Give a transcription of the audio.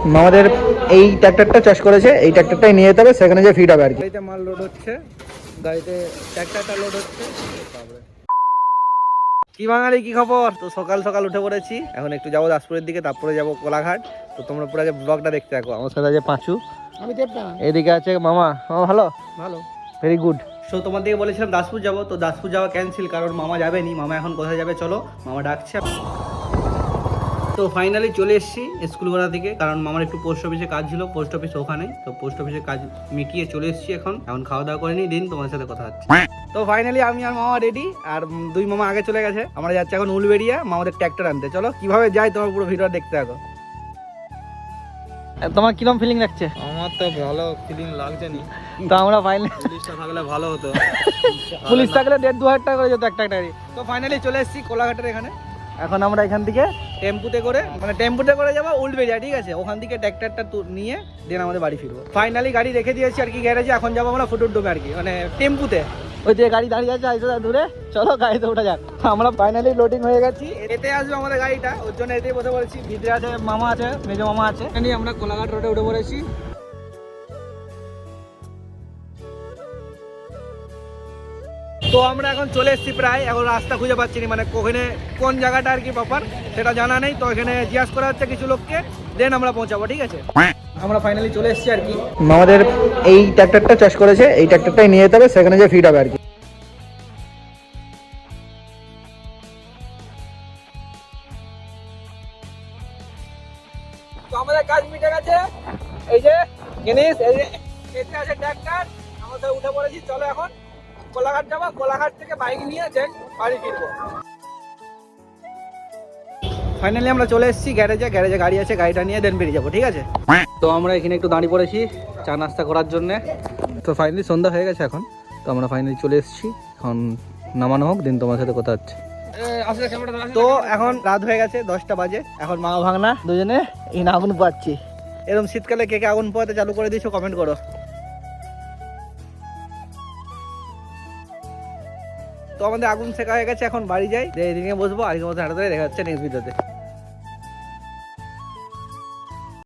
আমাদের এই ট্র্যাক্টরটা চাষ করেছে, এই ট্র্যাক্টরটাই নিয়ে যেতে হবে, সেখানে যে ফিট হবে আর কি। গাড়িতে মাল লোড হচ্ছে, গাড়িতে ট্র্যাক্টরটা লোড হচ্ছে। কি বাঙালি, কি খবর? তো সকাল সকাল উঠে পড়েছি, এখন একটু যাবো দাসপুরের দিকে, তারপরে যাবো কোলাঘাট। তো তোমরা পুরো যে ব্লগটা দেখতে থাকো। আমার সাথে আছে পাঁচু, আমি দেবনা, এদিকে আছে মামা। মামা ভালো? ভালো। Very good. সো তোমার দিকে বলেছিলাম দাসপুর যাবো, তো দাসপুর যাওয়া ক্যান্সেল, কারণ মামা যাবেনি। মামা এখন কোথায় যাবে চলো, মামা ডাকছে। তো ফাইনালি চলে এসেছি স্কুলগোড়া থেকে, কারণ মামার একটু পোস্ট অফিসে কাজ ছিল, পোস্ট অফিস ওখানে। তো পোস্ট অফিসে কাজ মিটিয়ে চলে এসেছি, এখন খাওয়া দাওয়া করে নিই, দিন তোমার সাথে কথা হচ্ছে। তো ফাইনালি আমি আর মামা রেডি, আর দুই মামা আগে চলে গেছে। আমরা যাচ্ছি এখন উলবেড়িয়া মামাদের ট্র্যাক্টর আনতে। চলো কিভাবে যাই তোমার পুরো ভিডিও দেখতে থাকো। তোমার কিরকম ফিলিং লাগছে? আমার তো ভালো ফিলিং লাগছে নি। তো আমরা ফাইনালি, পুলিশটা থাকলে ভালো হতো। পুলিশ থাকলে 1,500-2,000 টাকা করে যেত একটা গাড়ি। তো ফাইনালি চলে এসেছি কোলাঘাটের এখানে। এখন আমরা এখান থেকে টেম্পুতে করে যাবো উলবেড়িয়া, ঠিক আছে? ওখান থেকে ট্র্যাক্টরটা নিয়ে দেন আমাদের বাড়ি ফিরবো। ফাইনালি গাড়ি রেখে দিয়েছি আর কি গ্যারেজে। এখন যাবো আমরা ফুটুর ডোবে আর কি, মানে টেম্পুতে। ওই যে গাড়ি দাঁড়িয়ে আছে আইসো দূরে, চলো গাড়িতে ওঠা যাক। আমরা ফাইনালি লোডিং হয়ে গেছি, এতে আসবে আমাদের গাড়িটা, ওর জন্য এতেই বসে পড়েছি। ভিতরে আছে মামা, আছে মেজো মামা আছে। আমরা কোলাঘাট রোডে উঠে পড়েছি। তো আমরা এখন চলে এসেছি প্রায়, এখন রাস্তা খুঁজে পাচ্ছি না, মানে ওখানে কোন জায়গাটা আর কি প্রপার সেটা জানা নেই। তো এখানে জিজ্ঞাসা করা হচ্ছে কিছু লোককে, দেন আমরা পৌঁছাবো, ঠিক আছে? আমরা ফাইনালি চলে এসেছি আর কি। আমাদের এই ট্র্যাক্টরটা চাষ করেছে, এই ট্র্যাক্টরটাই নিয়ে যেতে হবে, সেখানে যে ফিট হবে আর কি। তো আমাদের কাজ মিটে গেছে, এই যে জিনিস, এই যে এতে আছে ট্র্যাক্টর, আমরা উঠে পড়েছি। চলো এখন কোলাঘাট যাবো, কোলাঘাট থেকে বাইক নিয়ে দেন বাড়ি ফিরবো। ফাইনালি আমরা চলে এসেছি গ্যারেজে গাড়ি আছে, গাড়িটা নিয়ে দেন বেরিয়ে যাবো, ঠিক আছে? তো আমরা এখানে একটু দাঁড়িয়ে পড়েছি চা নাস্তা করার জন্য। তো ফাইনালি সন্ধ্যা হয়ে গেছে এখন, তো আমরা ফাইনালি চলে এসেছি। এখন নামানো হোক, দিন তোমার সাথে কথা হচ্ছে। তো এখন রাত হয়ে গেছে, 10টা বাজে। এখন মা ভাগনা দুজনে এই আগুন পোয়াচ্ছি। এরকম শীতকালে কে কে আগুন পোয়াতে চালু করে দিয়েছো কমেন্ট করো। তো আমাদের আগুন শেখা হয়ে গেছে, এখন বাড়ি যাই, এদিকে বসবো। আজকের মতো দেখা হচ্ছে নেক্সট ভিডিওতে।